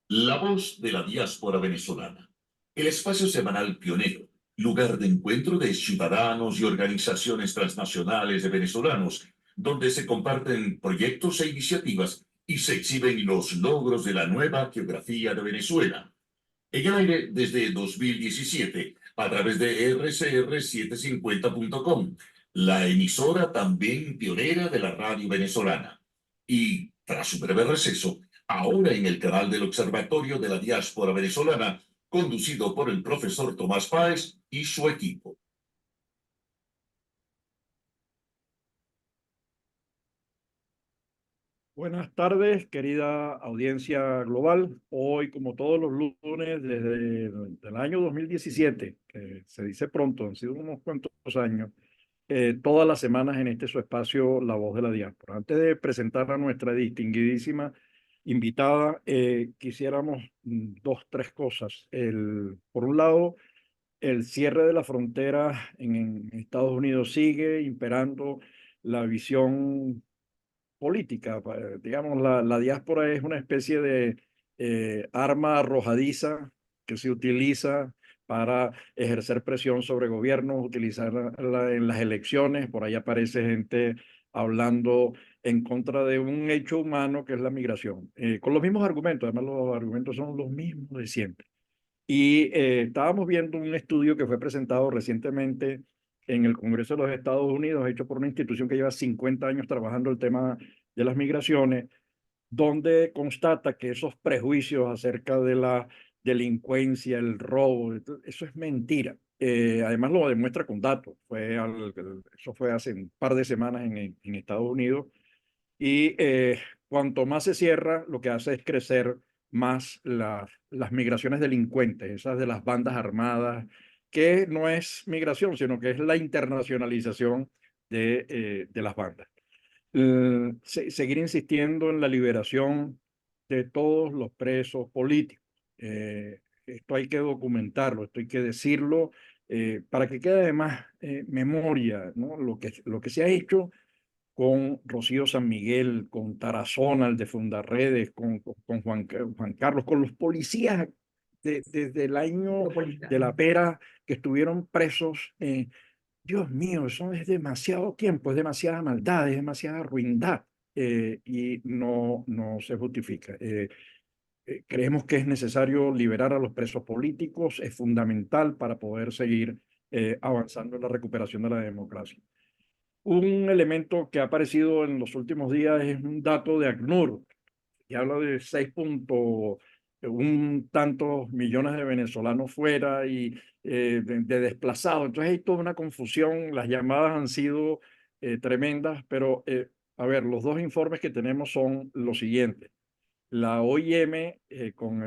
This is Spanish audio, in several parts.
La voz de la diáspora venezolana. El espacio semanal pionero, lugar de encuentro de ciudadanos y organizaciones transnacionales de venezolanos, donde se comparten proyectos e iniciativas y se exhiben los logros de la nueva geografía de Venezuela. En el aire desde 2017, a través de rcr750.com, la emisora también pionera de la radio venezolana. Y, tras un breve receso, ahora en el canal del Observatorio de la Diáspora Venezolana, conducido por el profesor Tomás Páez y su equipo. Buenas tardes, querida audiencia global. Hoy, como todos los lunes, desde el año 2017, que se dice pronto, han sido unos cuantos años, todas las semanas en este su espacio, La Voz de la Diáspora. Antes de presentar a nuestra distinguidísima invitada, quisiéramos tres cosas. Por un lado, el cierre de la frontera en Estados Unidos sigue imperando la visión política. Digamos, la diáspora es una especie de arma arrojadiza que se utiliza para ejercer presión sobre gobiernos, utilizarla en las elecciones. Por ahí aparece gente hablando en contra de un hecho humano que es la migración, con los mismos argumentos. Además, los argumentos son los mismos de siempre. Y estábamos viendo un estudio que fue presentado recientemente en el Congreso de los Estados Unidos, hecho por una institución que lleva 50 años trabajando el tema de las migraciones, donde constata que esos prejuicios acerca de la delincuencia, el robo, eso es mentira. Además lo demuestra con datos. Eso fue hace un par de semanas en Estados Unidos. Y cuanto más se cierra, lo que hace es crecer más las migraciones delincuentes, esas de las bandas armadas, que no es migración, sino que es la internacionalización de las bandas. Seguir insistiendo en la liberación de todos los presos políticos. Esto hay que documentarlo, esto hay que decirlo, para que quede además memoria, ¿no? Lo que se ha hecho con Rocío San Miguel, con Tarazona, el de Fundarredes, con Juan Carlos, con los policías desde el año de la Pera que estuvieron presos. Dios mío, eso es demasiado tiempo, es demasiada maldad, es demasiada ruindad, y no se justifica. Creemos que es necesario liberar a los presos políticos, es fundamental para poder seguir avanzando en la recuperación de la democracia. Un elemento que ha aparecido en los últimos días es un dato de ACNUR, que habla de 6.1 tantos millones de venezolanos fuera y de desplazados. Entonces hay toda una confusión, las llamadas han sido tremendas, pero a ver, los dos informes que tenemos son los siguientes. La OIM, con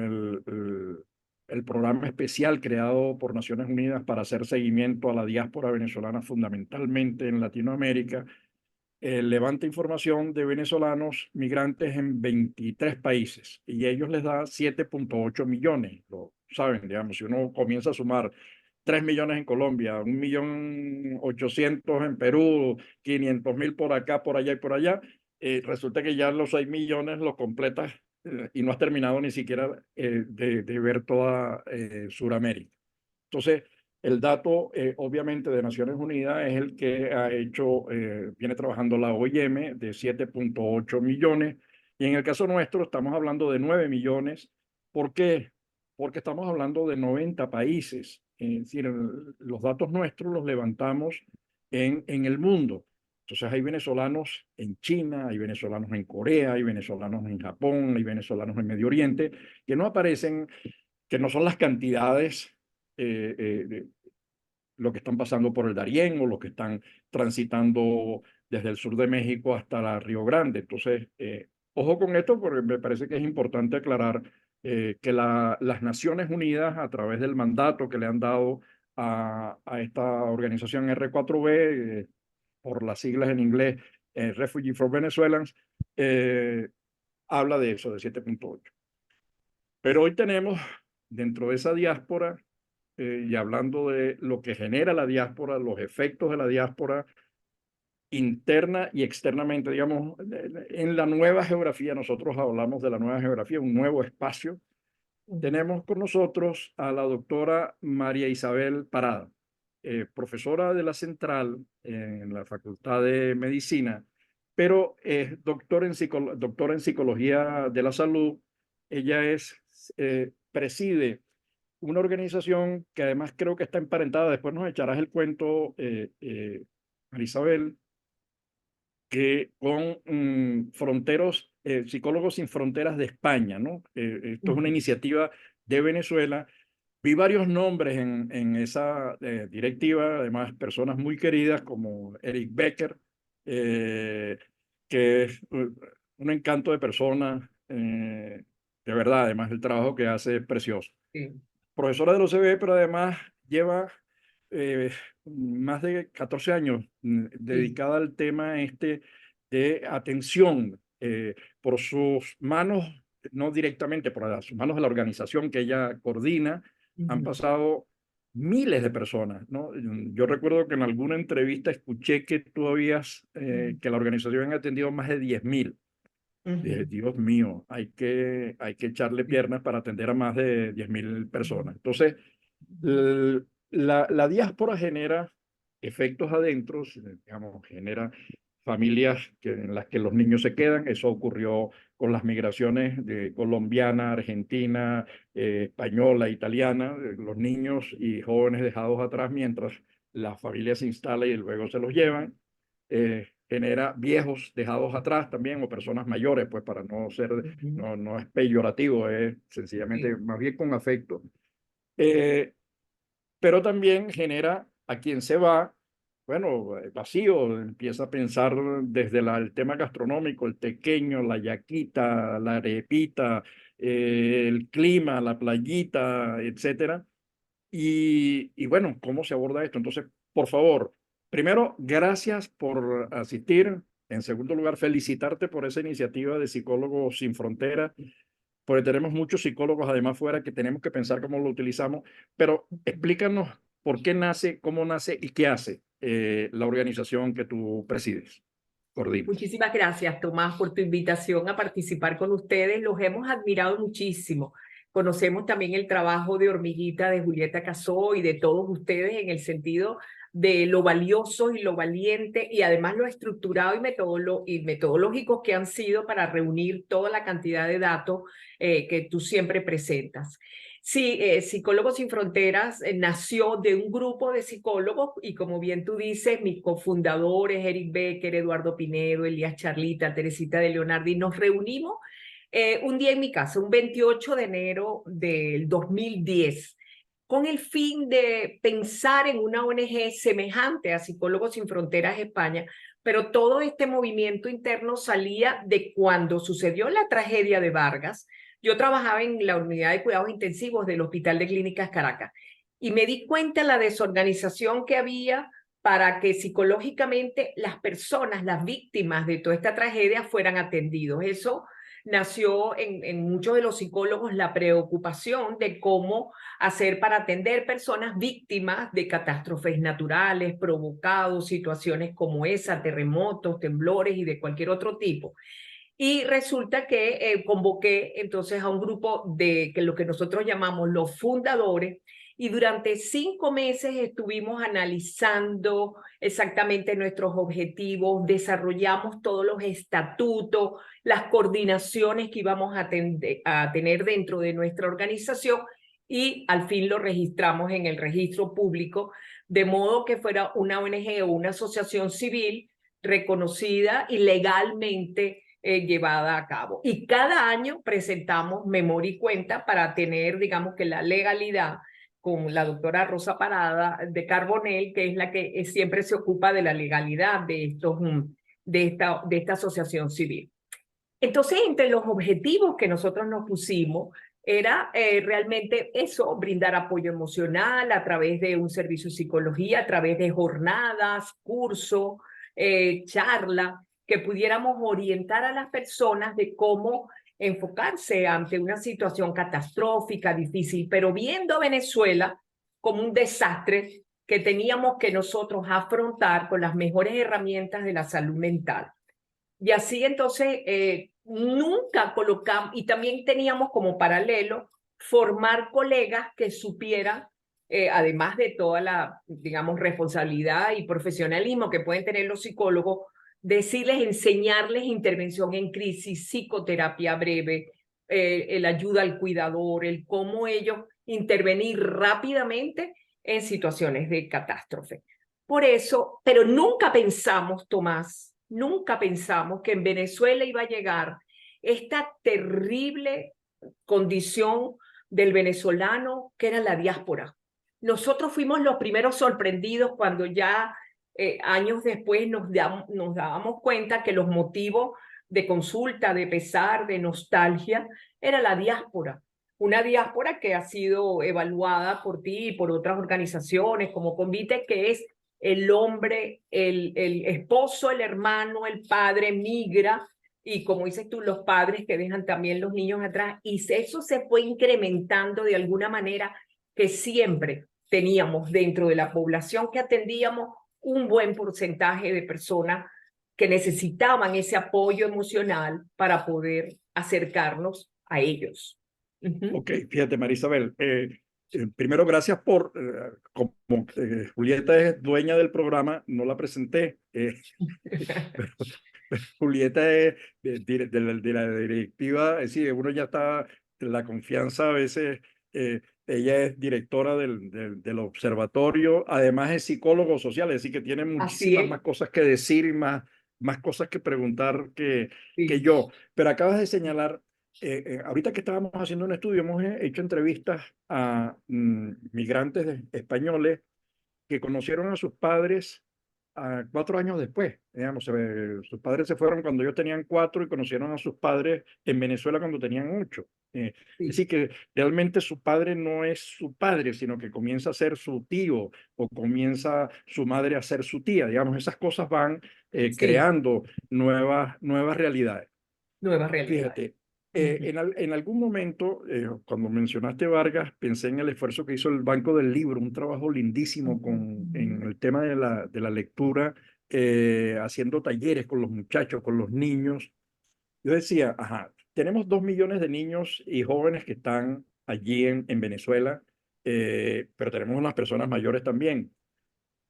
el programa especial creado por Naciones Unidas para hacer seguimiento a la diáspora venezolana, fundamentalmente en Latinoamérica, levanta información de venezolanos migrantes en 23 países y ellos les da 7.8 millones. Lo saben, digamos, si uno comienza a sumar 3 millones en Colombia, 1.800.000 en Perú, 500.000 por acá, por allá y por allá, resulta que ya los 6 millones los completas, y no has terminado ni siquiera de ver toda Sudamérica. Entonces, el dato, obviamente, de Naciones Unidas es el que viene trabajando la OIM, de 7.8 millones. Y en el caso nuestro estamos hablando de 9 millones. ¿Por qué? Porque estamos hablando de 90 países. Es decir, los datos nuestros los levantamos en el mundo. Entonces hay venezolanos en China, hay venezolanos en Corea, hay venezolanos en Japón, hay venezolanos en Medio Oriente, que no aparecen, que no son las cantidades, de lo que están pasando por el Darién o los que están transitando desde el sur de México hasta la Río Grande. Entonces, ojo con esto porque me parece que es importante aclarar que las Naciones Unidas, a través del mandato que le han dado a esta organización R4B, por las siglas en inglés, Refugee for Venezuelans, eh, habla de eso, de 7.8. Pero hoy tenemos dentro de esa diáspora, y hablando de lo que genera la diáspora, los efectos de la diáspora interna y externamente, digamos, en la nueva geografía, nosotros hablamos de la nueva geografía, un nuevo espacio. tenemos con nosotros a la doctora María Isabel Parada, profesora de la Central en la Facultad de Medicina, pero es doctora en Psicología de la Salud. Ella preside una organización que además creo que está emparentada, después nos echarás el cuento, María Isabel, que con Psicólogos Sin Fronteras de España, ¿no? Esto es una iniciativa de Venezuela. Vi varios nombres en esa directiva, además personas muy queridas como Eric Becker, que es un encanto de persona, de verdad, además el trabajo que hace es precioso. Sí. Profesora de la OCB, pero además lleva más de 14 años dedicada al tema de atención por sus manos, no directamente por sus manos de la organización que ella coordina, han pasado miles de personas, ¿no? Yo recuerdo que en alguna entrevista escuché que tú habías, que la organización ha atendido más de 10.000. Dije, Dios mío, hay que echarle piernas para atender a más de 10.000 personas. Entonces, la diáspora genera efectos adentro, digamos, genera familias en las que los niños se quedan. Eso ocurrió con las migraciones de colombiana, argentina, española, italiana, los niños y jóvenes dejados atrás mientras la familia se instala y luego se los llevan. Genera viejos dejados atrás también o personas mayores, pues para no ser, no es peyorativo, es sencillamente más bien con afecto. Pero también genera a quien se va, bueno, vacío, empieza a pensar desde el tema gastronómico, el tequeño, la yaquita, la arepita, el clima, la playita, etcétera. Y bueno, ¿cómo se aborda esto? Entonces, por favor, primero, gracias por asistir. En segundo lugar, felicitarte por esa iniciativa de Psicólogos Sin Fronteras, porque tenemos muchos psicólogos además fuera que tenemos que pensar cómo lo utilizamos, pero explícanos por qué nace, cómo nace y qué hace la organización que tú presides, coordinas. Muchísimas gracias, Tomás, por tu invitación a participar con ustedes. Los hemos admirado muchísimo. Conocemos también el trabajo de Hormiguita, de Julieta Casó y de todos ustedes en el sentido de lo valioso y lo valiente y además lo estructurado y metodológicos que han sido para reunir toda la cantidad de datos que tú siempre presentas. Sí, Psicólogos Sin Fronteras nació de un grupo de psicólogos y como bien tú dices, mis cofundadores, Eric Becker, Eduardo Pinedo, Elías Charlita, Teresita de Leonardi, nos reunimos un día en mi casa, un 28 de enero del 2010, con el fin de pensar en una ONG semejante a Psicólogos Sin Fronteras España, pero todo este movimiento interno salía de cuando sucedió la tragedia de Vargas. Yo trabajaba en la unidad de cuidados intensivos del Hospital de Clínicas Caracas y me di cuenta de la desorganización que había para que psicológicamente las personas, las víctimas de toda esta tragedia fueran atendidos. Eso nació en muchos de los psicólogos la preocupación de cómo hacer para atender personas víctimas de catástrofes naturales, provocados, situaciones como esa, terremotos, temblores y de cualquier otro tipo. Y resulta que convoqué entonces a un grupo de lo que nosotros llamamos los fundadores y durante 5 meses estuvimos analizando exactamente nuestros objetivos, desarrollamos todos los estatutos, las coordinaciones que íbamos a tener dentro de nuestra organización y al fin lo registramos en el registro público, de modo que fuera una ONG o una asociación civil reconocida y legalmente llevada a cabo. Y cada año presentamos memoria y cuenta para tener, digamos que la legalidad con la doctora Rosa Parada de Carbonell, que es la que siempre se ocupa de la legalidad de esta asociación civil. Entonces, entre los objetivos que nosotros nos pusimos, era realmente eso, brindar apoyo emocional a través de un servicio de psicología, a través de jornadas, cursos, charlas, que pudiéramos orientar a las personas de cómo enfocarse ante una situación catastrófica, difícil, pero viendo a Venezuela como un desastre que teníamos que nosotros afrontar con las mejores herramientas de la salud mental. Y así entonces nunca colocamos, y también teníamos como paralelo formar colegas que supieran, además de toda la, digamos, responsabilidad y profesionalismo que pueden tener los psicólogos, decirles, enseñarles intervención en crisis, psicoterapia breve, el ayuda al cuidador, el cómo ellos intervenir rápidamente en situaciones de catástrofe. Por eso, pero nunca pensamos, Tomás, nunca pensamos que en Venezuela iba a llegar esta terrible condición del venezolano que era la diáspora. Nosotros fuimos los primeros sorprendidos cuando ya años después nos dábamos cuenta que los motivos de consulta, de pesar, de nostalgia, era la diáspora. Una diáspora que ha sido evaluada por ti y por otras organizaciones como Convite, que es el hombre, el esposo, el hermano, el padre migra, y como dices tú, los padres que dejan también los niños atrás, y eso se fue incrementando de alguna manera, que siempre teníamos dentro de la población que atendíamos un buen porcentaje de personas que necesitaban ese apoyo emocional para poder acercarnos a ellos. Ok, fíjate, Marisabel, primero gracias por, como Julieta es dueña del programa, no la presenté, pero Julieta es de la directiva, es decir, uno ya está en la confianza a veces, ella es directora del observatorio, además es psicólogo social, es decir, que tiene muchísimas más cosas que decir y más cosas que preguntar que yo. Pero acabas de señalar, ahorita que estábamos haciendo un estudio, hemos hecho entrevistas a migrantes españoles que conocieron a sus padres 4 años después. Digamos, sus padres se fueron cuando ellos tenían 4 y conocieron a sus padres en Venezuela cuando tenían 8. Es decir, que realmente su padre no es su padre, sino que comienza a ser su tío o comienza su madre a ser su tía. Digamos, esas cosas van creando nuevas realidades. Nuevas realidades. Fíjate, en algún momento, cuando mencionaste Vargas, pensé en el esfuerzo que hizo el Banco del Libro, un trabajo lindísimo en el tema de la lectura, haciendo talleres con los muchachos, con los niños. Yo decía, ajá, tenemos 2 millones de niños y jóvenes que están allí en Venezuela, pero tenemos unas personas mayores también.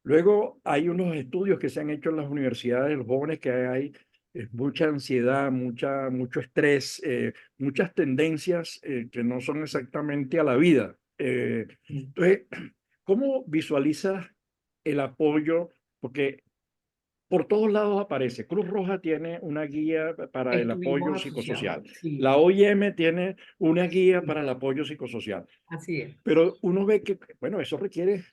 Luego hay unos estudios que se han hecho en las universidades, los jóvenes que hay mucha ansiedad, mucho estrés, muchas tendencias que no son exactamente a la vida. Entonces, ¿cómo visualizas el apoyo? Porque por todos lados aparece. Cruz Roja tiene una guía para el apoyo psicosocial. La OIM tiene una guía para el apoyo psicosocial. Así es. Pero uno ve que, bueno, eso requiere,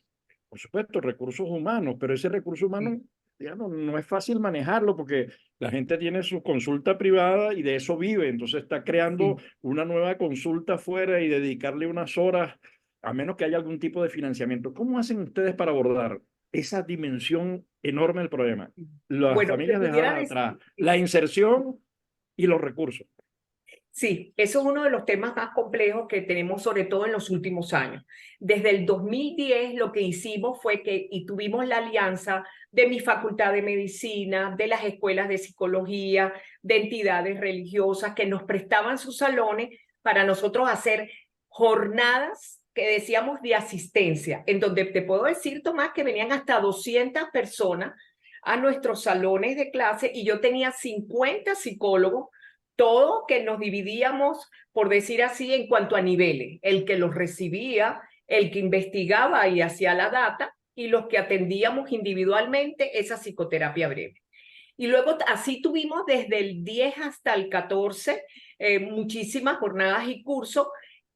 por supuesto, recursos humanos, pero ese recurso humano, digamos, no es fácil manejarlo porque la gente tiene su consulta privada y de eso vive. Entonces está creando una nueva consulta afuera y dedicarle unas horas, a menos que haya algún tipo de financiamiento. ¿Cómo hacen ustedes para abordar esa dimensión enorme del problema? Las familias dejadas atrás, la inserción y los recursos. Sí, eso es uno de los temas más complejos que tenemos, sobre todo en los últimos años. Desde el 2010 lo que hicimos fue y tuvimos la alianza de mi facultad de medicina, de las escuelas de psicología, de entidades religiosas que nos prestaban sus salones para nosotros hacer jornadas que decíamos de asistencia, en donde te puedo decir, Tomás, que venían hasta 200 personas a nuestros salones de clase y yo tenía 50 psicólogos, todo que nos dividíamos, por decir así, en cuanto a niveles, el que los recibía, el que investigaba y hacía la data, y los que atendíamos individualmente esa psicoterapia breve. Y luego así tuvimos desde el 10 hasta el 14 muchísimas jornadas y cursos,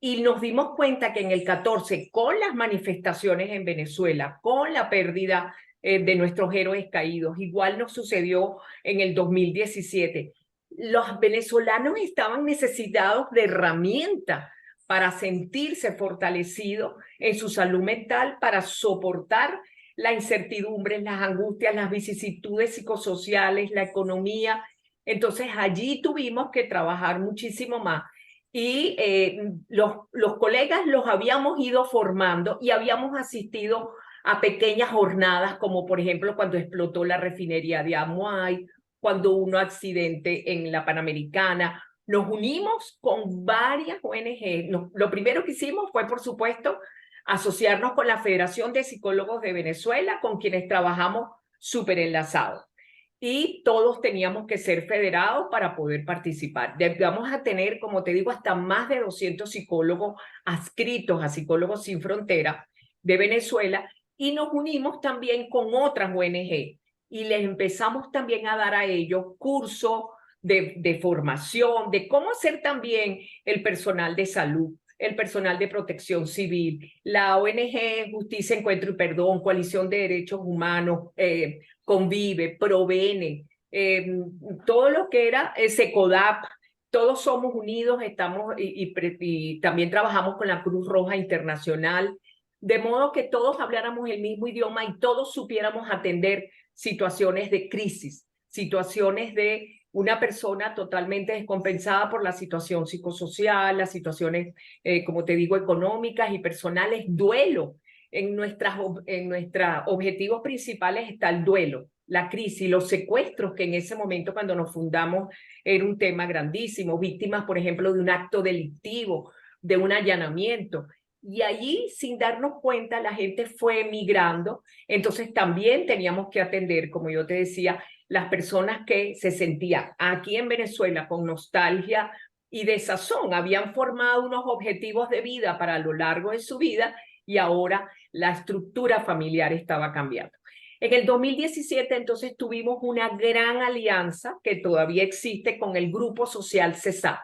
y nos dimos cuenta que en el 14, con las manifestaciones en Venezuela, con la pérdida de nuestros héroes caídos, igual nos sucedió en el 2017, los venezolanos estaban necesitados de herramientas para sentirse fortalecidos en su salud mental, para soportar la incertidumbre, las angustias, las vicisitudes psicosociales, la economía. Entonces allí tuvimos que trabajar muchísimo más. Y los colegas los habíamos ido formando y habíamos asistido a pequeñas jornadas, como por ejemplo cuando explotó la refinería de Amuay, cuando hubo un accidente en la Panamericana. Nos unimos con varias ONG. Lo primero que hicimos fue, por supuesto, asociarnos con la Federación de Psicólogos de Venezuela, con quienes trabajamos súper enlazados. Y todos teníamos que ser federados para poder participar. Vamos a tener, como te digo, hasta más de 200 psicólogos adscritos a Psicólogos Sin Fronteras de Venezuela, y nos unimos también con otras ONG y les empezamos también a dar a ellos cursos de formación, de cómo hacer también el personal de salud, el personal de protección civil, la ONG Justicia, Encuentro y Perdón, Coalición de Derechos Humanos, Convive, Provene, todo lo que era SECODAP. Todos somos unidos, estamos y también trabajamos con la Cruz Roja Internacional, de modo que todos habláramos el mismo idioma y todos supiéramos atender situaciones de crisis, situaciones de una persona totalmente descompensada por la situación psicosocial, las situaciones, como te digo, económicas y personales, duelo. En nuestros objetivos principales está el duelo, la crisis, los secuestros, que en ese momento cuando nos fundamos era un tema grandísimo, víctimas, por ejemplo, de un acto delictivo, de un allanamiento. Y allí, sin darnos cuenta, la gente fue emigrando. Entonces también teníamos que atender, como yo te decía, las personas que se sentían aquí en Venezuela con nostalgia y desazón. Habían formado unos objetivos de vida para lo largo de su vida y ahora la estructura familiar estaba cambiando. En el 2017, entonces, tuvimos una gran alianza que todavía existe con el Grupo Social CESAP.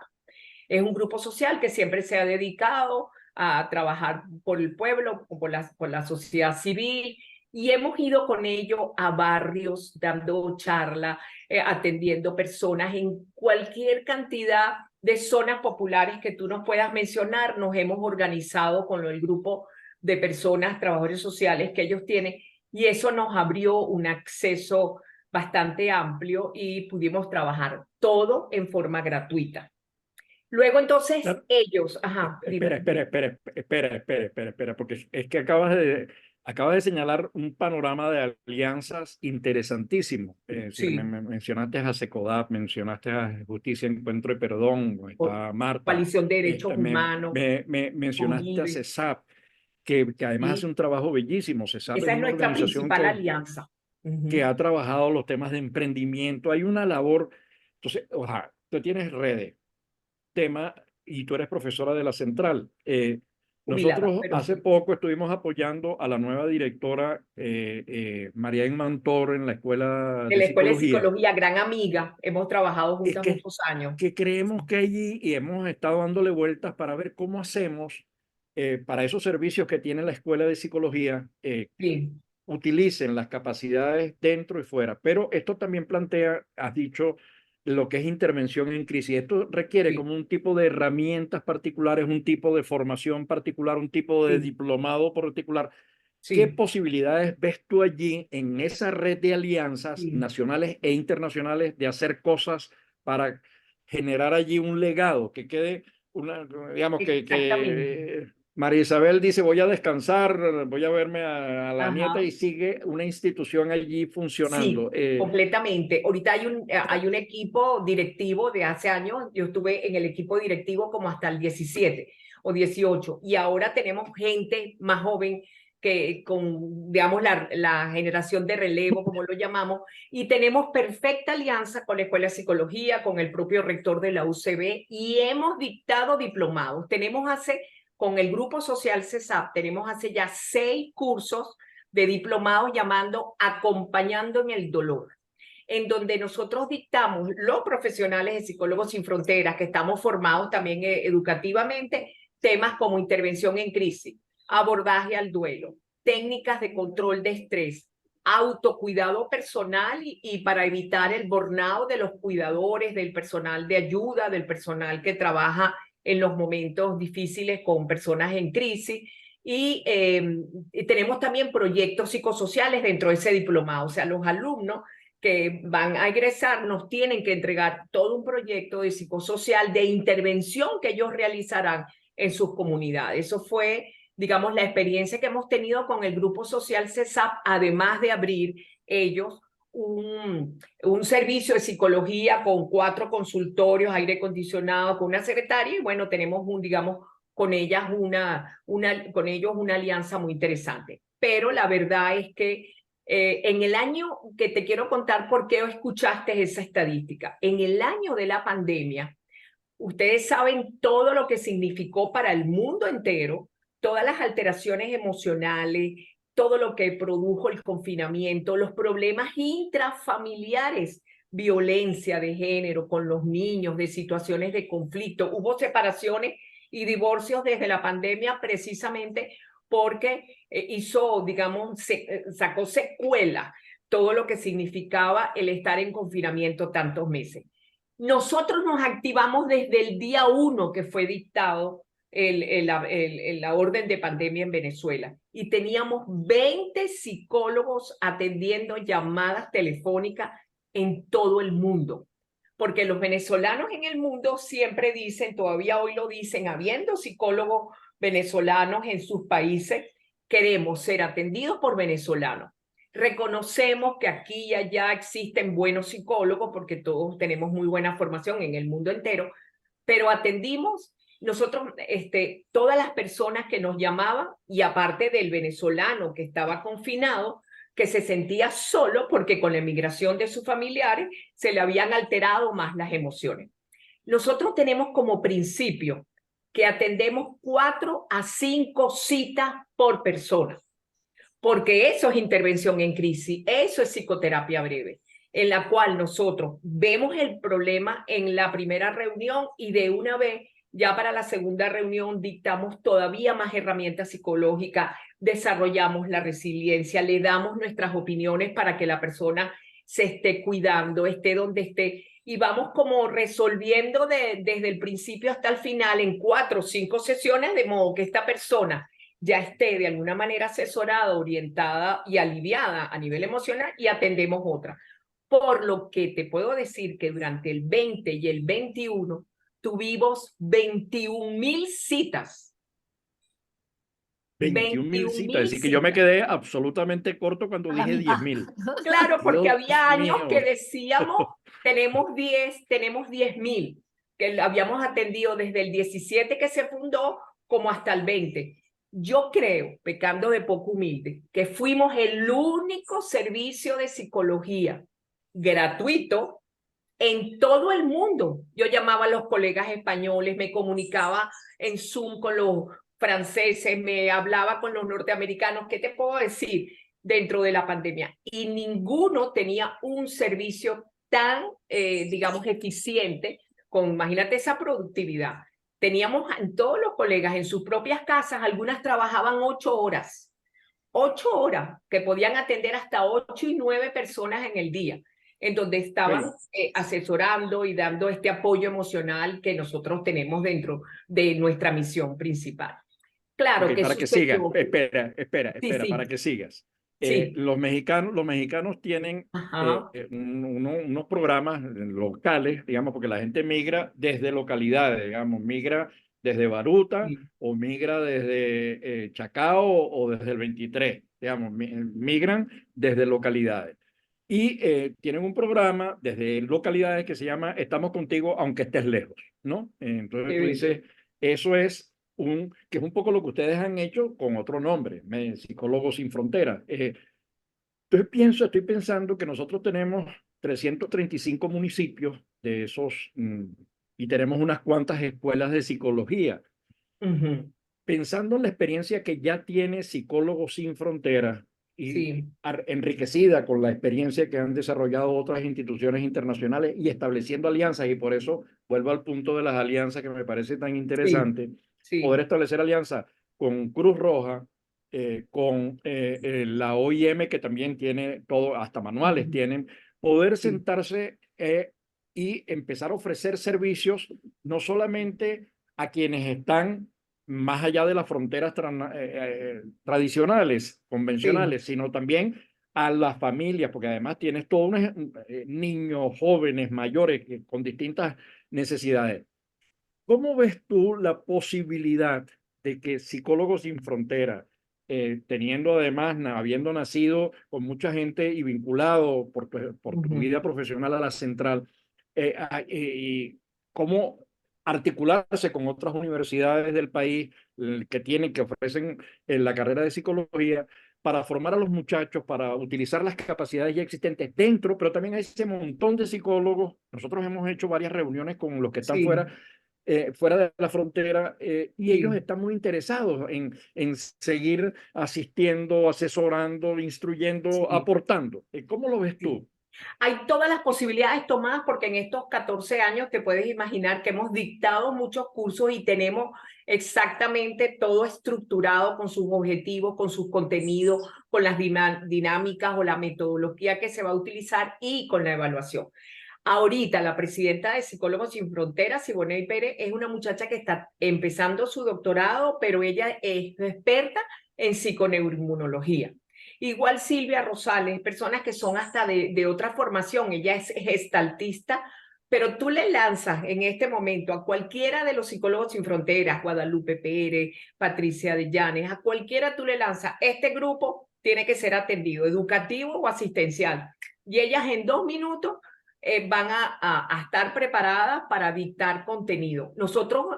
Es un grupo social que siempre se ha dedicado a trabajar por el pueblo, por la sociedad civil, y hemos ido con ello a barrios, dando charla, atendiendo personas en cualquier cantidad de zonas populares que tú nos puedas mencionar. Nos hemos organizado con el grupo de personas, trabajadores sociales que ellos tienen, y eso nos abrió un acceso bastante amplio y pudimos trabajar todo en forma gratuita. Luego entonces Claro. ellos, Espera, porque es que acabas de señalar un panorama de alianzas interesantísimo. Sí. Mencionaste a SECODAP, mencionaste a Justicia, Encuentro y Perdón, está Marta. Coalición de Derechos Humanos. Mencionaste a CESAP, que además hace un trabajo bellísimo. CESAP Esa es una nuestra organización principal alianza. que ha trabajado los temas de emprendimiento. Hay una labor. Entonces, tú tienes redes, tema, y tú eres profesora de la Central. Nosotros hace poco estuvimos apoyando a la nueva directora María Mantor en la Escuela de Psicología, gran amiga. Hemos trabajado juntas muchos años. Que creemos que allí, y hemos estado dándole vueltas para ver cómo hacemos para esos servicios que tiene la Escuela de Psicología, utilicen las capacidades dentro y fuera. Pero esto también plantea, has dicho, lo que es intervención en crisis. Esto requiere como un tipo de herramientas particulares, un tipo de formación particular, un tipo de diplomado particular. ¿Qué posibilidades ves tú allí en esa red de alianzas nacionales e internacionales de hacer cosas para generar allí un legado que quede digamos que María Isabel dice, voy a descansar, voy a verme a la nieta, y sigue una institución allí funcionando? Sí, completamente. Ahorita hay un equipo directivo de hace años. Yo estuve en el equipo directivo como hasta el 17 o 18, y ahora tenemos gente más joven que con, digamos, la generación de relevo, como lo llamamos, y tenemos perfecta alianza con la Escuela de Psicología, con el propio rector de la UCB, y hemos dictado diplomados. Con el Grupo Social CESAP, tenemos hace ya 6 cursos de diplomados llamando Acompañando en el Dolor, en donde nosotros dictamos, los profesionales de Psicólogos Sin Fronteras, que estamos formados también educativamente, temas como intervención en crisis, abordaje al duelo, técnicas de control de estrés, autocuidado personal y para evitar el burnout de los cuidadores, del personal de ayuda, del personal que trabaja en los momentos difíciles con personas en crisis. Y tenemos también proyectos psicosociales dentro de ese diplomado. O sea, los alumnos que van a egresar nos tienen que entregar todo un proyecto de psicosocial, de intervención que ellos realizarán en sus comunidades. Eso fue, digamos, la experiencia que hemos tenido con el Grupo Social CESAP, además de abrir ellos un servicio de psicología con 4 consultorios, aire acondicionado, con una secretaria, y bueno, tenemos digamos, con ellos una alianza muy interesante. Pero la verdad es que en el año que te quiero contar por qué escuchaste esa estadística, en el año de la pandemia, ustedes saben todo lo que significó para el mundo entero, todas las alteraciones emocionales, todo lo que produjo el confinamiento, los problemas intrafamiliares, violencia de género con los niños, de situaciones de conflicto. Hubo separaciones y divorcios desde la pandemia precisamente porque digamos, sacó secuela todo lo que significaba el estar en confinamiento tantos meses. Nosotros nos activamos desde el día 1 que fue dictado la orden de pandemia en Venezuela y teníamos 20 psicólogos atendiendo llamadas telefónicas en todo el mundo. Porque los venezolanos en el mundo siempre dicen, todavía hoy lo dicen, habiendo psicólogos venezolanos en sus países, queremos ser atendidos por venezolanos. Reconocemos que aquí y allá existen buenos psicólogos porque todos tenemos muy buena formación en el mundo entero, pero atendimos nosotros, todas las personas que nos llamaban y aparte del venezolano que estaba confinado, que se sentía solo porque con la emigración de sus familiares se le habían alterado más las emociones. Nosotros tenemos como principio que atendemos 4 a 5 citas por persona, porque eso es intervención en crisis, eso es psicoterapia breve, en la cual nosotros vemos el problema en la primera reunión y de una vez ya para la segunda reunión dictamos todavía más herramientas psicológicas, desarrollamos la resiliencia, le damos nuestras opiniones para que la persona se esté cuidando, esté donde esté, y vamos como resolviendo desde el principio hasta el final en 4 o 5 sesiones, de modo que esta persona ya esté de alguna manera asesorada, orientada y aliviada a nivel emocional y atendemos otra. Por lo que te puedo decir que durante el 20 y el 21 tuvimos 21.000 citas. 21.000 citas, es decir, que yo me quedé absolutamente corto cuando dije 10.000. Claro, porque Dios había años mío. que decíamos, tenemos 10.000, que habíamos atendido desde el 17 que se fundó como hasta el 20. Yo creo, pecando de poco humilde, que fuimos el único servicio de psicología gratuito en todo el mundo. Yo llamaba a los colegas españoles, me comunicaba en Zoom con los franceses, me hablaba con los norteamericanos. ¿Qué te puedo decir? Dentro de la pandemia. Y ninguno tenía un servicio tan, digamos, eficiente, imagínate esa productividad. Teníamos en todos los colegas en sus propias casas, algunas trabajaban 8 horas. 8 horas, que podían atender hasta 8 y 9 personas en el día, en donde estaban asesorando y dando este apoyo emocional que nosotros tenemos dentro de nuestra misión principal. Claro que para que sigas, espera, sí. para que sigas. Sí. Los mexicanos tienen unos programas locales, digamos, porque la gente migra desde localidades, digamos, migra desde Baruta o migra desde Chacao o desde el 23, digamos, migran desde localidades. Y tienen un programa desde localidades que se llama Estamos Contigo aunque estés lejos, ¿no? Entonces tú dices, eso es que es un poco lo que ustedes han hecho con otro nombre, Psicólogos Sin Fronteras. Estoy pensando que nosotros tenemos 335 municipios de esos y tenemos unas cuantas escuelas de psicología. Pensando en la experiencia que ya tiene Psicólogos Sin Fronteras y enriquecida con la experiencia que han desarrollado otras instituciones internacionales y estableciendo alianzas, y por eso vuelvo al punto de las alianzas que me parece tan interesante, poder establecer alianzas con Cruz Roja, con la OIM, que también tiene todo, hasta manuales tienen, poder sentarse y empezar a ofrecer servicios no solamente a quienes están más allá de las fronteras tradicionales, convencionales, sino también a las familias, porque además tienes todos unos niños, jóvenes, mayores con distintas necesidades. ¿Cómo ves tú la posibilidad de que Psicólogos Sin Fronteras teniendo además, habiendo nacido con mucha gente y vinculado por tu vida profesional a la central, y cómo articularse con otras universidades del país que ofrecen la carrera de psicología para formar a los muchachos, para utilizar las capacidades ya existentes dentro, pero también hay ese montón de psicólogos. Nosotros hemos hecho varias reuniones con los que están fuera de la frontera, y ellos están muy interesados en seguir asistiendo, asesorando, instruyendo, aportando. ¿Cómo lo ves tú? Hay todas las posibilidades tomadas porque en estos 14 años te puedes imaginar que hemos dictado muchos cursos y tenemos exactamente todo estructurado con sus objetivos, con sus contenidos, con las dinámicas o la metodología que se va a utilizar y con la evaluación. Ahorita la presidenta de Psicólogos Sin Fronteras, Siboney Pérez, es una muchacha que está empezando su doctorado, pero ella es experta en psiconeuroinmunología. Igual Silvia Rosales, personas que son hasta de otra formación, ella es gestaltista, pero tú le lanzas en este momento a cualquiera de los Psicólogos Sin Fronteras, Guadalupe Pérez, Patricia de Llanes, a cualquiera tú le lanzas, este grupo tiene que ser atendido, educativo o asistencial. Y ellas en 2 minutos van a estar preparadas para dictar contenido. Nosotros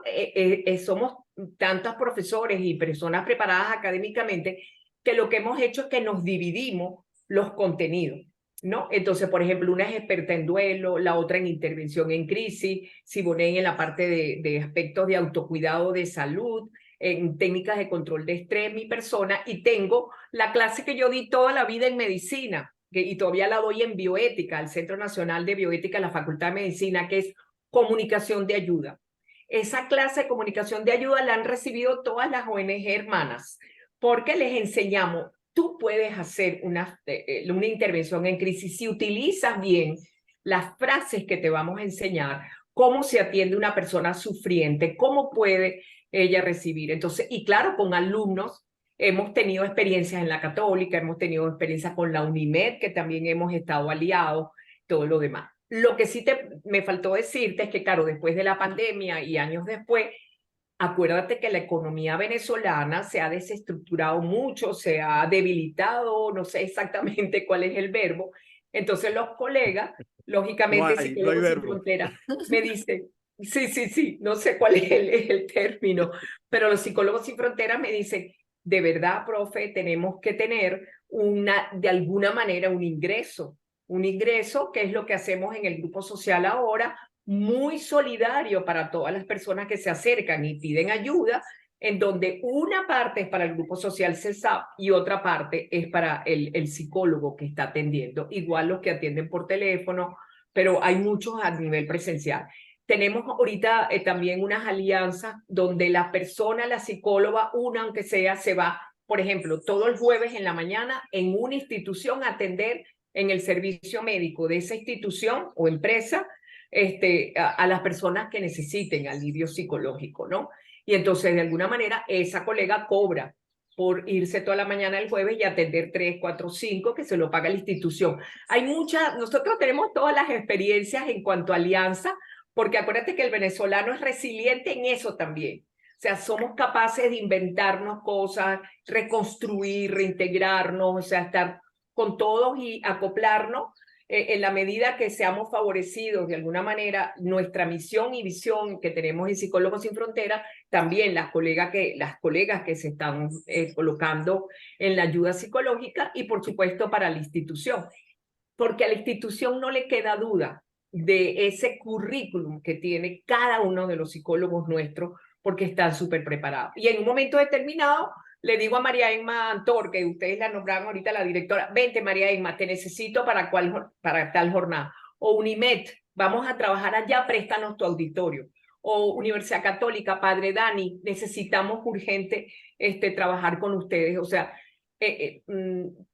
somos tantos profesores y personas preparadas académicamente que lo que hemos hecho es que nos dividimos los contenidos, ¿no? Entonces, por ejemplo, una es experta en duelo, la otra en intervención en crisis, Siboney en la parte de aspectos de autocuidado de salud, en técnicas de control de estrés, mi persona, y tengo la clase que yo di toda la vida en medicina, y todavía la doy en bioética, al Centro Nacional de Bioética, la Facultad de Medicina, que es comunicación de ayuda. Esa clase de comunicación de ayuda la han recibido todas las ONG hermanas, porque les enseñamos, tú puedes hacer una intervención en crisis si utilizas bien las frases que te vamos a enseñar, cómo se atiende una persona sufriente, cómo puede ella recibir. Entonces, y claro, con alumnos hemos tenido experiencias en la Católica, hemos tenido experiencias con la UNIMED, que también hemos estado aliados, todo lo demás. Lo que sí me faltó decirte es que, claro, después de la pandemia y años después, acuérdate que la economía venezolana se ha desestructurado mucho, se ha debilitado, no sé exactamente cuál es el verbo. Entonces los colegas, lógicamente, Psicólogos Sin Fronteras, me dicen, sí, no sé cuál es el término, pero los Psicólogos Sin Fronteras me dicen, de verdad, profe, tenemos que tener de alguna manera un ingreso que es lo que hacemos en el grupo social ahora, muy solidario para todas las personas que se acercan y piden ayuda, en donde una parte es para el grupo social CESAP y otra parte es para el psicólogo que está atendiendo, igual los que atienden por teléfono, pero hay muchos a nivel presencial. Tenemos ahorita también unas alianzas donde la persona, la psicóloga, una aunque sea, se va, por ejemplo, todo el jueves en la mañana en una institución a atender en el servicio médico de esa institución o empresa, a las personas que necesiten alivio psicológico, ¿no? Y entonces, de alguna manera, esa colega cobra por irse toda la mañana el jueves y atender 3, 4, 5, que se lo paga la institución. Nosotros tenemos todas las experiencias en cuanto a alianza, porque acuérdate que el venezolano es resiliente en eso también. O sea, somos capaces de inventarnos cosas, reconstruir, reintegrarnos, o sea, estar con todos y acoplarnos en la medida que seamos favorecidos de alguna manera, nuestra misión y visión que tenemos en Psicólogos Sin Fronteras, también las colegas que se están colocando en la ayuda psicológica y por supuesto para la institución, porque a la institución no le queda duda de ese currículum que tiene cada uno de los psicólogos nuestros porque están súper preparados. Y en un momento determinado, le digo a María Emma Antor, que ustedes la nombraron ahorita la directora, vente María Emma, te necesito para tal jornada. O UNIMED, vamos a trabajar allá, préstanos tu auditorio. O Universidad Católica, Padre Dani, necesitamos urgente trabajar con ustedes. O sea,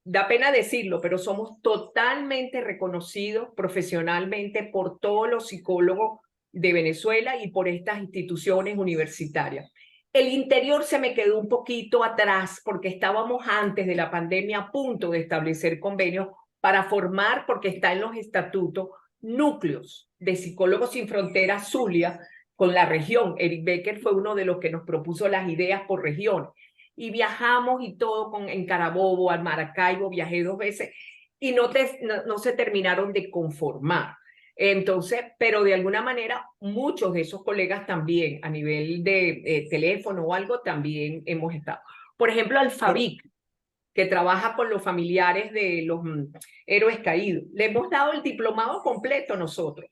da pena decirlo, pero somos totalmente reconocidos profesionalmente por todos los psicólogos de Venezuela y por estas instituciones universitarias. El interior se me quedó un poquito atrás porque estábamos antes de la pandemia a punto de establecer convenios para formar, porque está en los estatutos, núcleos de Psicólogos Sin Fronteras Zulia con la región. Eric Becker fue uno de los que nos propuso las ideas por región. y viajamos y todo en Carabobo, al Maracaibo, viajé 2 veces y no se terminaron de conformar. Entonces, pero de alguna manera, muchos de esos colegas también, a nivel de teléfono o algo, también hemos estado. Por ejemplo, Alfabic, que trabaja con los familiares de los héroes caídos. Le hemos dado el diplomado completo nosotros,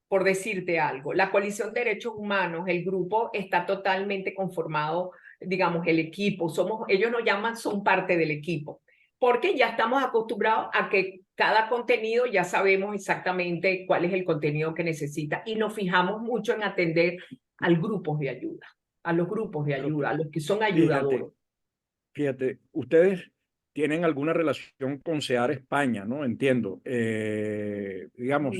por decirte algo. La Coalición de Derechos Humanos, el grupo está totalmente conformado, digamos, el equipo. Ellos nos llaman, son parte del equipo, porque ya estamos acostumbrados a que cada contenido ya sabemos exactamente cuál es el contenido que necesita y nos fijamos mucho en atender a los grupos de ayuda, a los que son ayudadores. Fíjate, ustedes tienen alguna relación con SEAR España, ¿no? Entiendo. Digamos,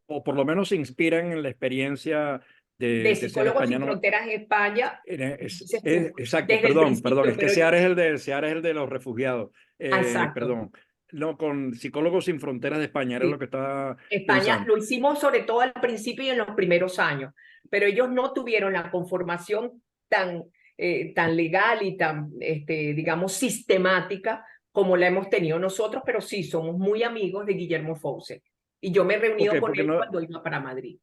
o por lo menos se inspiran en la experiencia de SEAR Psicólogos España, Sin ¿no? Fronteras en España. Exacto, Desde el perdón, principio, es que pero SEAR es el de los refugiados. exacto. Perdón. No, con Psicólogos Sin Fronteras de España, era Sí. lo que estaba España pensando. lo hicimos sobre todo al principio y en los primeros años, pero ellos no tuvieron la conformación tan legal y tan, digamos, sistemática como la hemos tenido nosotros, pero sí somos muy amigos de Guillermo Fauce. Y yo me he reunido con Porque él no, cuando iba para Madrid.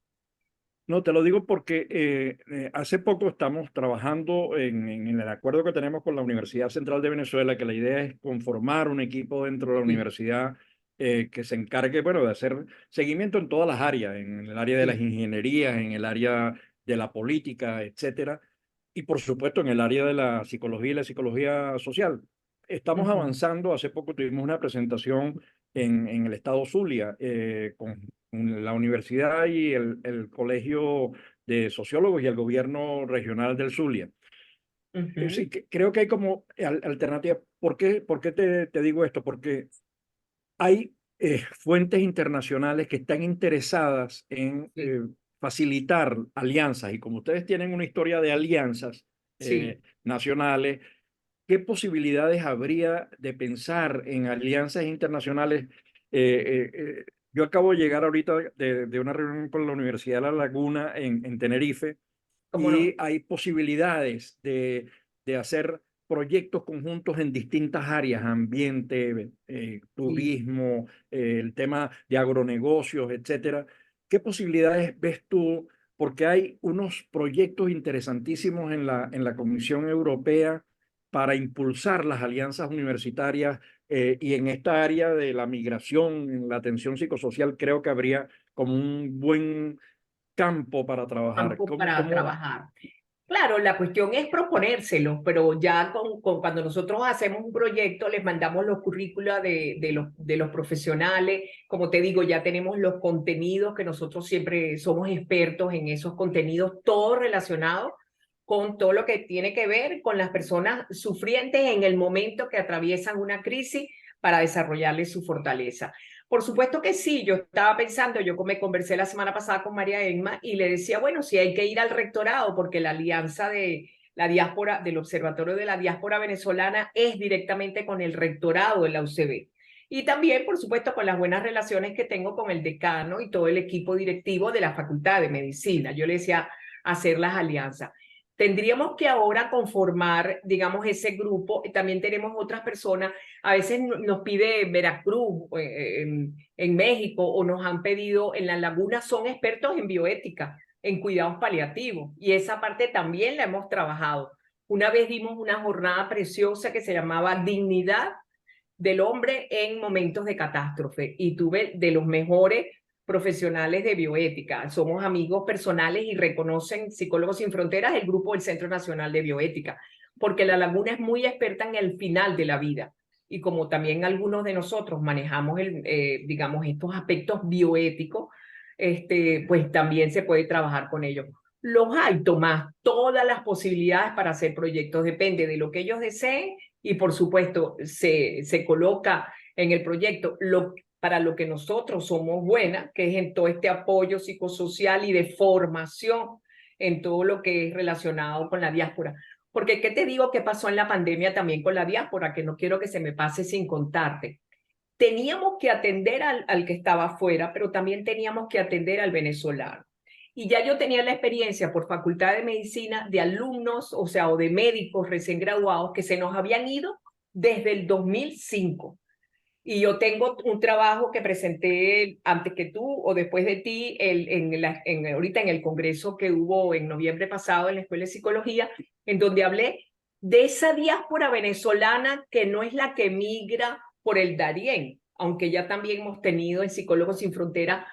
no, te lo digo porque hace poco estamos trabajando en el acuerdo que tenemos con la Universidad Central de Venezuela, que la idea es conformar un equipo dentro de la Sí. universidad que se encargue, bueno, de hacer seguimiento en todas las áreas, en el área de las ingenierías, en el área de la política, etcétera, y por supuesto en el área de la psicología y la psicología social. Estamos avanzando. Hace poco tuvimos una presentación en el estado Zulia con la universidad y el Colegio de Sociólogos y el gobierno regional del Zulia. Sí, creo que hay como alternativa. ¿Por qué te digo esto? Porque hay fuentes internacionales que están interesadas en facilitar alianzas, y como ustedes tienen una historia de alianzas nacionales, ¿qué posibilidades habría de pensar en alianzas internacionales? Yo acabo de llegar ahorita de una reunión con la Universidad de La Laguna en Tenerife, y No? hay posibilidades de hacer proyectos conjuntos en distintas áreas: ambiente, turismo, el tema de agronegocios, etcétera. ¿Qué posibilidades ves tú? Porque hay unos proyectos interesantísimos en la Comisión Europea para impulsar las alianzas universitarias, y en esta área de la migración, en la atención psicosocial, creo que habría como un buen campo para trabajar. Campo para trabajar. Claro, la cuestión es proponérselo, pero ya cuando nosotros hacemos un proyecto, les mandamos los currícula de los profesionales. Como te digo, ya tenemos los contenidos, que nosotros siempre somos expertos en esos contenidos, todo relacionado con todo lo que tiene que ver con las personas sufrientes en el momento que atraviesan una crisis, para desarrollarles su fortaleza. Por supuesto que sí, yo estaba pensando, yo me conversé la semana pasada con María Emma y le decía, bueno, si hay que ir al rectorado, porque la alianza de la diáspora, del Observatorio de la Diáspora Venezolana, es directamente con el rectorado de la UCB. Y también, por supuesto, con las buenas relaciones que tengo con el decano y todo el equipo directivo de la Facultad de Medicina. Yo le decía, hacer las alianzas. Tendríamos que ahora conformar, digamos, ese grupo. También tenemos otras personas. A veces nos pide Veracruz, en México, o nos han pedido en La Laguna, son expertos en bioética, en cuidados paliativos. Y esa parte también la hemos trabajado. Una vez dimos una jornada preciosa que se llamaba Dignidad del Hombre en Momentos de Catástrofe. Y tuve de los mejores profesionales de bioética. Somos amigos personales y reconocen Psicólogos Sin Fronteras, el grupo del Centro Nacional de Bioética, porque La Laguna es muy experta en el final de la vida. Y como también algunos de nosotros manejamos, digamos, estos aspectos bioéticos, pues también se puede trabajar con ellos. Los hay, Tomás, todas las posibilidades para hacer proyectos, depende de lo que ellos deseen y por supuesto se coloca en el proyecto para lo que nosotros somos buenas, que es en todo este apoyo psicosocial y de formación en todo lo que es relacionado con la diáspora. Porque, ¿qué te digo que pasó en la pandemia también con la diáspora? Que no quiero que se me pase sin contarte. Teníamos que atender al que estaba afuera, pero también teníamos que atender al venezolano. Y ya yo tenía la experiencia por Facultad de Medicina de alumnos, o sea, o de médicos recién graduados que se nos habían ido desde el 2005. Y yo tengo un trabajo que presenté antes que tú o después de ti, ahorita en el congreso que hubo en noviembre pasado en la Escuela de Psicología, en donde hablé de esa diáspora venezolana que no es la que migra por el Darién, aunque ya también hemos tenido en Psicólogos Sin Frontera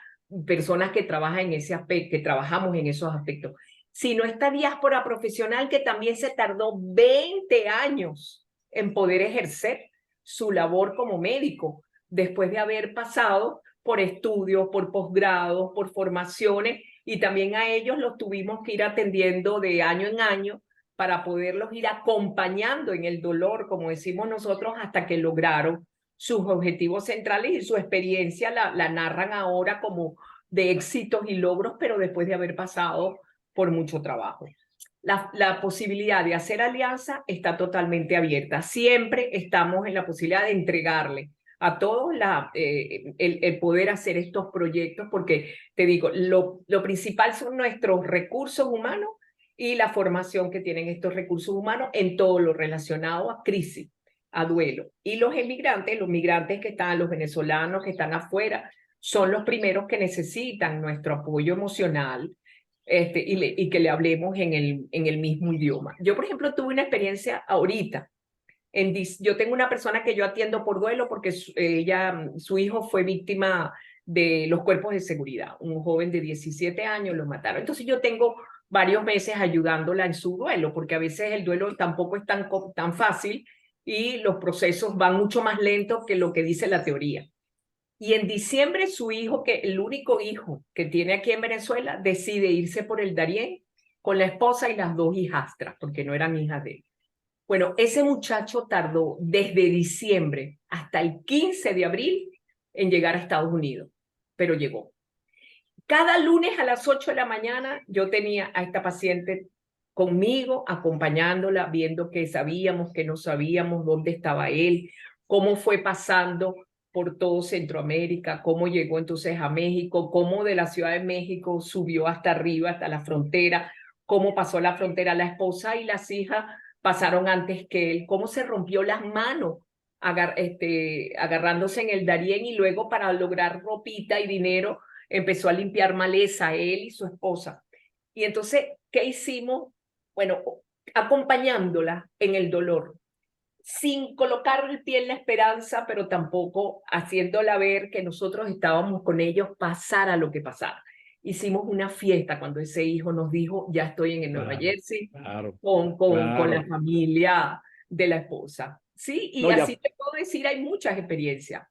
personas que trabajan en ese aspecto, que trabajamos en esos aspectos, sino esta diáspora profesional que también se tardó 20 años en poder ejercer su labor como médico, después de haber pasado por estudios, por posgrados, por formaciones, y también a ellos los tuvimos que ir atendiendo de año en año para poderlos ir acompañando en el dolor, como decimos nosotros, hasta que lograron sus objetivos centrales, y su experiencia la narran ahora como de éxitos y logros, pero después de haber pasado por mucho trabajo. La posibilidad de hacer alianza está totalmente abierta. Siempre estamos en la posibilidad de entregarle a todos el poder hacer estos proyectos, porque te digo, lo principal son nuestros recursos humanos y la formación que tienen estos recursos humanos en todo lo relacionado a crisis, a duelo. Y los migrantes que están, los venezolanos que están afuera, son los primeros que necesitan nuestro apoyo emocional, y que le hablemos en el mismo idioma. Yo, por ejemplo, tuve una experiencia ahorita. Yo tengo una persona que yo atiendo por duelo porque su hijo fue víctima de los cuerpos de seguridad. Un joven de 17 años lo mataron. Entonces yo tengo varios meses ayudándola en su duelo, porque a veces el duelo tampoco es tan fácil y los procesos van mucho más lentos que lo que dice la teoría. Y en diciembre su hijo, el único hijo que tiene aquí en Venezuela, decide irse por el Darién con la esposa y las 2 hijastras, porque no eran hijas de él. Bueno, ese muchacho tardó desde diciembre hasta el 15 de abril en llegar a Estados Unidos, pero llegó. Cada lunes a las 8 de la mañana yo tenía a esta paciente conmigo, acompañándola, viendo qué sabíamos, qué no sabíamos, dónde estaba él, cómo fue pasando por todo Centroamérica, cómo llegó entonces a México, cómo de la Ciudad de México subió hasta arriba, hasta la frontera, cómo pasó la frontera. La esposa y las hijas pasaron antes que él, cómo se rompió las manos agarrándose en el Darién, y luego para lograr ropita y dinero empezó a limpiar maleza, él y su esposa. Y entonces, ¿qué hicimos? Bueno, acompañándola en el dolor, sin colocar el pie en la esperanza, pero tampoco haciéndola ver que nosotros estábamos con ellos, pasara lo que pasara. Hicimos una fiesta cuando ese hijo nos dijo, ya estoy en el Nueva Jersey, con la familia de la esposa. Sí, y así te puedo decir, hay muchas experiencias.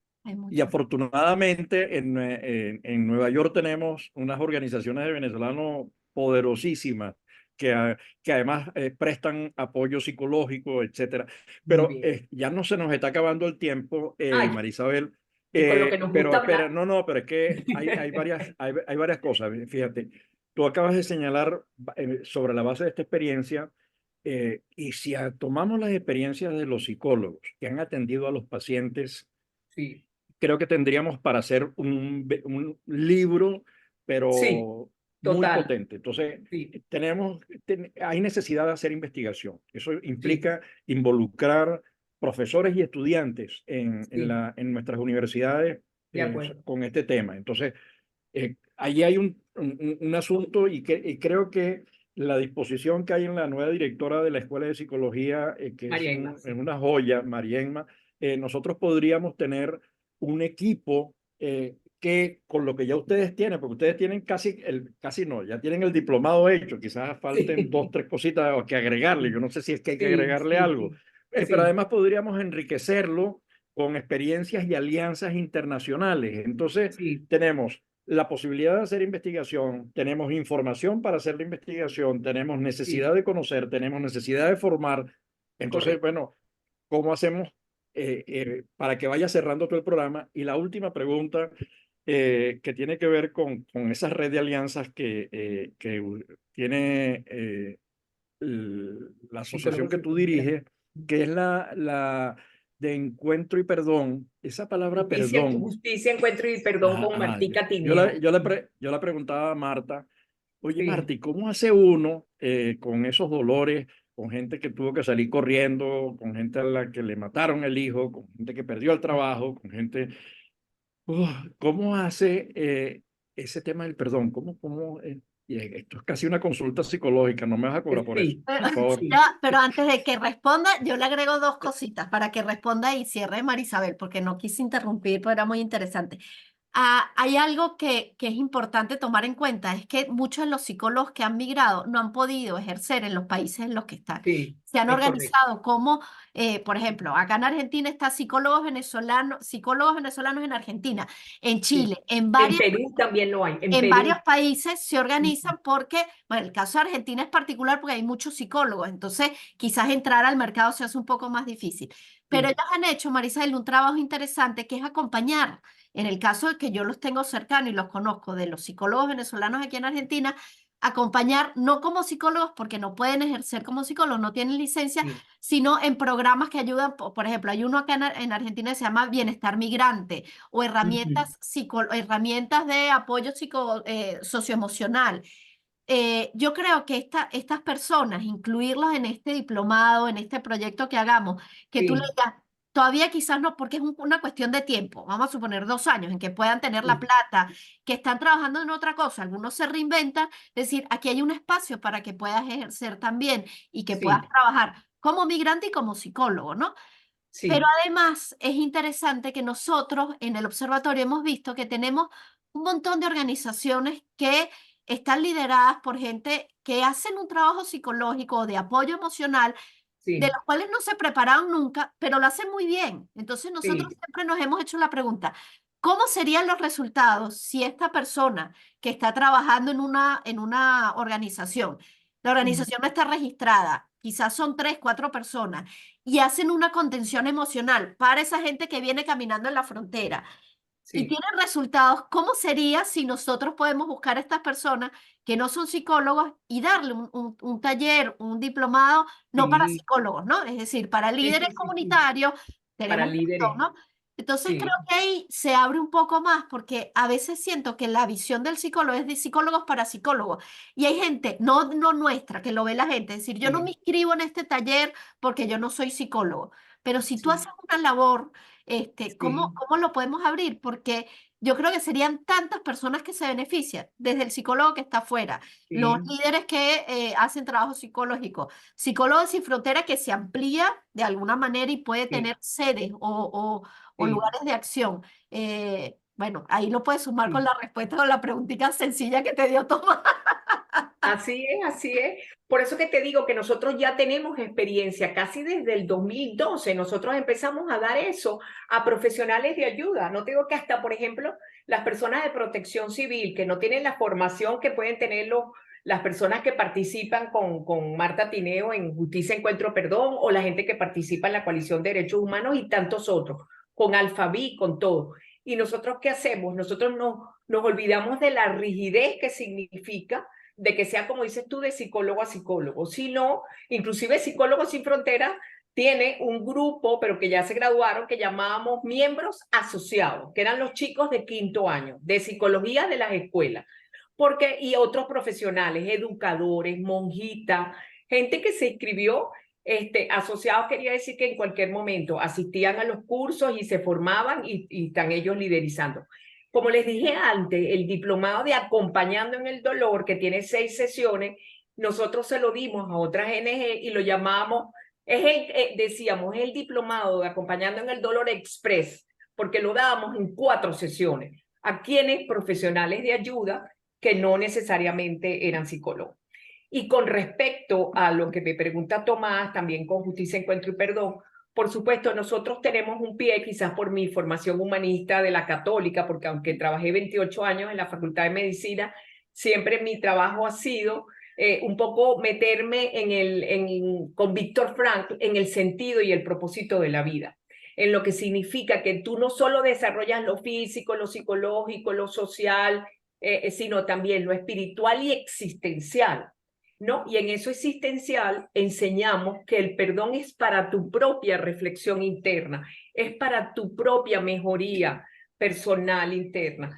Y afortunadamente en Nueva York tenemos unas organizaciones de venezolanos poderosísimas que además prestan apoyo psicológico, etcétera. Pero ya no se nos está acabando el tiempo, Marisabel. Con lo que nos gusta hablar. Pero es que hay varias cosas. Fíjate, tú acabas de señalar sobre la base de esta experiencia, y si tomamos las experiencias de los psicólogos que han atendido a los pacientes, sí, creo que tendríamos para hacer un libro, pero sí, muy potente. Entonces, sí, hay necesidad de hacer investigación. Eso implica involucrar profesores y estudiantes en nuestras universidades con este tema. Entonces, allí hay un asunto, y creo que la disposición que hay en la nueva directora de la Escuela de Psicología, que es una joya, Marienma, nosotros podríamos tener un equipo que con lo que ya ustedes tienen, porque ustedes tienen casi no, ya tienen el diplomado hecho, quizás falten 2, 3 cositas que agregarle, yo no sé si es que hay que agregarle algo, pero además podríamos enriquecerlo con experiencias y alianzas internacionales. Entonces tenemos la posibilidad de hacer investigación, tenemos información para hacer la investigación, tenemos necesidad de conocer, tenemos necesidad de formar. Entonces, bueno, ¿cómo hacemos para que vaya cerrando todo el programa? Y la última pregunta, que tiene que ver con esa red de alianzas que tiene la asociación que tú diriges, que es la de Encuentro y Perdón. Esa palabra perdón. Justicia, Encuentro y Perdón, con Martica Tineo. Yo le preguntaba a Marta Oye, Sí, Marty, ¿cómo hace uno con esos dolores, con gente que tuvo que salir corriendo, con gente a la que le mataron el hijo, con gente que perdió el trabajo, con gente... ¿Cómo hace ese tema del perdón? Y esto es casi una consulta psicológica, no me vas a cobrar por eso, sí, por favor. sí, Pero antes de que responda, yo le agrego dos cositas para que responda y cierre Marisabel, porque no quise interrumpir, pero era muy interesante. Hay algo que es importante tomar en cuenta, es que muchos de los psicólogos que han migrado no han podido ejercer en los países en los que están. sí, Se han es correcto. organizado como, por ejemplo, acá en Argentina está psicólogos venezolanos en Argentina, en Sí. Chile, en En varias Perú también lo hay, en en varios Perú. países se Ujú. organizan porque, bueno, el caso de Argentina es particular porque hay muchos psicólogos, entonces quizás entrar al mercado se hace un poco más difícil. Pero Sí, ellos han hecho, Marisabel, un trabajo interesante que es acompañar. En el caso de que yo los tengo cercanos y los conozco de los psicólogos venezolanos aquí en Argentina, acompañar no como psicólogos porque no pueden ejercer como psicólogos, no tienen licencia, sí, sino en programas que ayudan, por ejemplo, hay uno acá en Argentina que se llama Bienestar Migrante o ujú, herramientas de apoyo socioemocional. Yo creo que estas personas, incluirlas en este diplomado, en este proyecto que hagamos, que tú le sí, digas, todavía quizás no, porque es una cuestión de tiempo, vamos a suponer 2 años en que puedan tener la sí, plata, que están trabajando en otra cosa, algunos se reinventan, es decir, aquí hay un espacio para que puedas ejercer también y que puedas sí, trabajar como migrante y como psicólogo, ¿no? Pero sí, además es interesante que nosotros en el observatorio hemos visto que tenemos un montón de organizaciones que están lideradas por gente que hacen un trabajo psicológico o de apoyo emocional, de sí, los cuales no se prepararon nunca, pero lo hacen muy bien. Entonces nosotros sí, siempre nos hemos hecho la pregunta, ¿cómo serían los resultados si esta persona que está trabajando en una organización, la ujú, organización no está registrada, quizás son 3, 4 personas, y hacen una contención emocional para esa gente que viene caminando en la frontera y sí, tienen resultados? ¿Cómo sería si nosotros podemos buscar a estas personas que no son psicólogos y darle un taller, un diplomado, no para sí, psicólogos, ¿no? Es decir, para sí, líderes sí, sí, sí, comunitarios, para tenemos un montón, líderes, ¿no? Entonces creo sí, que ahí se abre un poco más porque a veces siento que la visión del psicólogo es de psicólogos para psicólogos y hay gente, no nuestra, que lo ve la gente, es decir, yo no me sí, inscribo en este taller porque yo no soy psicólogo, pero si tú sí, haces una labor, ¿cómo, sí, cómo lo podemos abrir? Porque yo creo que serían tantas personas que se benefician, desde el psicólogo que está afuera, los sí, líderes que hacen trabajo psicológico, Psicólogos Sin Frontera que se amplía de alguna manera y puede sí, tener sedes o sí, lugares de acción. Bueno, ahí lo puedes sumar con sí. la respuesta o la preguntita sencilla que te dio Tomás. Así es, así es. Por eso que te digo que nosotros ya tenemos experiencia, casi desde el 2012 nosotros empezamos a dar eso a profesionales de ayuda. No te digo que hasta, por ejemplo, las personas de protección civil que no tienen la formación que pueden tener las personas que participan con Marta Tineo en Justicia, Encuentro, Perdón, o la gente que participa en la Coalición de Derechos Humanos y tantos otros, con Alfaví, con todo. ¿Y nosotros qué hacemos? Nosotros nos olvidamos de la rigidez que significa de que sea, como dices tú, de psicólogo a psicólogo, sino, inclusive Psicólogos Sin Fronteras tiene un grupo, pero que ya se graduaron, que llamábamos miembros asociados, que eran los chicos de 5º año, de psicología de las escuelas, porque, y otros profesionales, educadores, monjitas, gente que se inscribió, asociados quería decir que en cualquier momento asistían a los cursos y se formaban y están ellos liderizando. Como les dije antes, el diplomado de Acompañando en el Dolor, que tiene 6 sesiones, nosotros se lo dimos a otras NG y lo llamamos, decíamos, es el diplomado de Acompañando en el Dolor Express, porque lo dábamos en 4 sesiones a quienes profesionales de ayuda que no necesariamente eran psicólogos. Y con respecto a lo que me pregunta Tomás, también con Justicia, Encuentro y Perdón, por supuesto, nosotros tenemos un pie, quizás por mi formación humanista de la Católica, porque aunque trabajé 28 años en la Facultad de Medicina, siempre mi trabajo ha sido un poco meterme con Víctor Frank en el sentido y el propósito de la vida, en lo que significa que tú no solo desarrollas lo físico, lo psicológico, lo social, sino también lo espiritual y existencial. ¿No? Y en eso existencial enseñamos que el perdón es para tu propia reflexión interna, es para tu propia mejoría personal interna.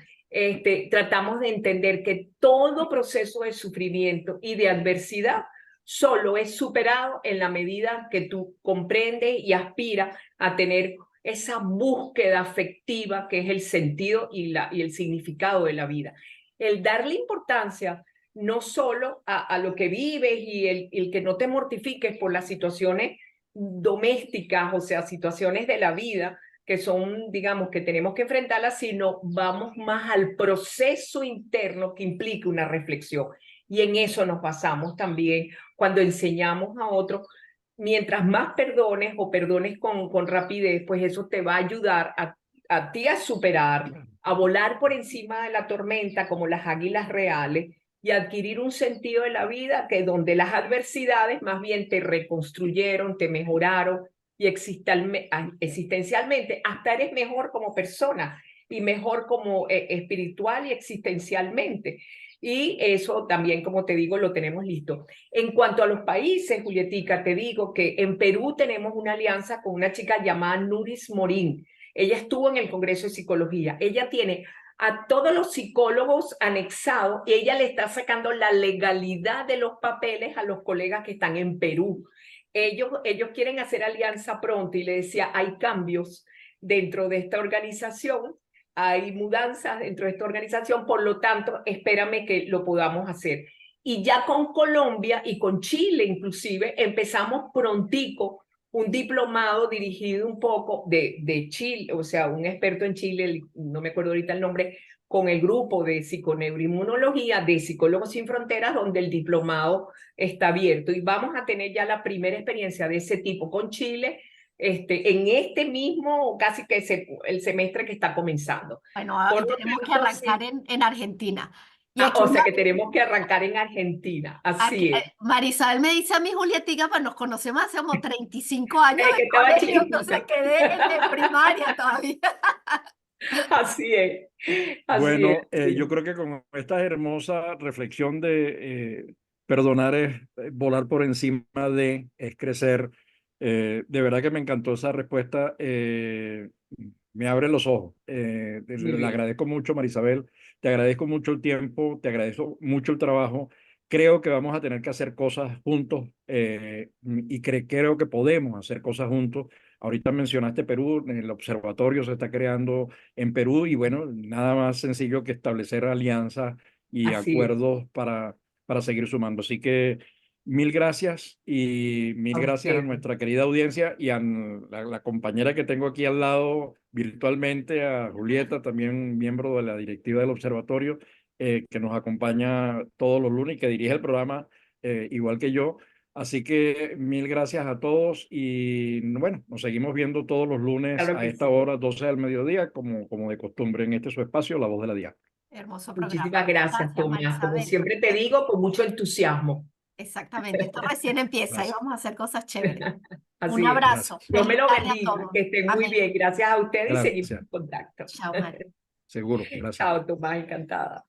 tratamos de entender que todo proceso de sufrimiento y de adversidad solo es superado en la medida que tú comprendes y aspiras a tener esa búsqueda afectiva que es el sentido y el significado de la vida. El darle importancia no solo a lo que vives y el que no te mortifiques por las situaciones domésticas, o sea, situaciones de la vida que son, digamos, que tenemos que enfrentarlas, sino vamos más al proceso interno que implica una reflexión. Y en eso nos basamos también cuando enseñamos a otros. Mientras más perdones o perdones con rapidez, pues eso te va a ayudar a ti a superar, a volar por encima de la tormenta como las águilas reales y adquirir un sentido de la vida que donde las adversidades más bien te reconstruyeron, te mejoraron y existencialmente hasta eres mejor como persona y mejor como espiritual y existencialmente. Y eso también, como te digo, lo tenemos listo. En cuanto a los países, Julietica, te digo que en Perú tenemos una alianza con una chica llamada Nuris Morín. Ella estuvo en el Congreso de Psicología. Ella tiene a todos los psicólogos anexados y ella le está sacando la legalidad de los papeles a los colegas que están en Perú. Ellos quieren hacer alianza pronto y le decía, hay cambios dentro de esta organización, hay mudanzas dentro de esta organización, por lo tanto, espérame que lo podamos hacer. Y ya con Colombia y con Chile inclusive empezamos prontico un diplomado dirigido un poco de Chile, o sea, un experto en Chile, no me acuerdo ahorita el nombre, con el grupo de psiconeuroinmunología de Psicólogos Sin Fronteras, donde el diplomado está abierto. Y vamos a tener ya la primera experiencia de ese tipo con Chile, en este mismo, casi que el semestre que está comenzando. Bueno, tenemos que arrancar en Argentina. Y o sea que tenemos que arrancar en Argentina, así es. Marisabel me dice a mi Julietica, pues nos conocemos hace como 35 años que estaba colegio, entonces quedé en primaria todavía. Así es. Bueno, yo creo que con esta hermosa reflexión de perdonar es volar por encima de, es crecer, de verdad que me encantó esa respuesta, me abre los ojos. Le agradezco mucho, Marisabel, te agradezco mucho el tiempo, te agradezco mucho el trabajo. Creo que vamos a tener que hacer cosas juntos y creo que podemos hacer cosas juntos. Ahorita mencionaste Perú, el observatorio se está creando en Perú y bueno, nada más sencillo que establecer alianzas y acuerdos para seguir sumando. Así que mil gracias y mil gracias a nuestra querida audiencia y a la compañera que tengo aquí al lado virtualmente, a Julieta, también miembro de la directiva del observatorio, que nos acompaña todos los lunes y que dirige el programa igual que yo. Así que mil gracias a todos y bueno, nos seguimos viendo todos los lunes a esta hora, 12 del mediodía, como de costumbre en este su espacio, La Voz de la Diáspora. Hermoso programa. Muchísimas gracias, Tomás. Como siempre te digo, con mucho entusiasmo. Exactamente, esto recién empieza y vamos a hacer cosas chéveres. Así Un abrazo. Dios me lo bendiga, que estén muy bien. Gracias a ustedes y seguimos en contacto. Chao, Mario. Seguro, gracias. Chao, Tomás, encantada.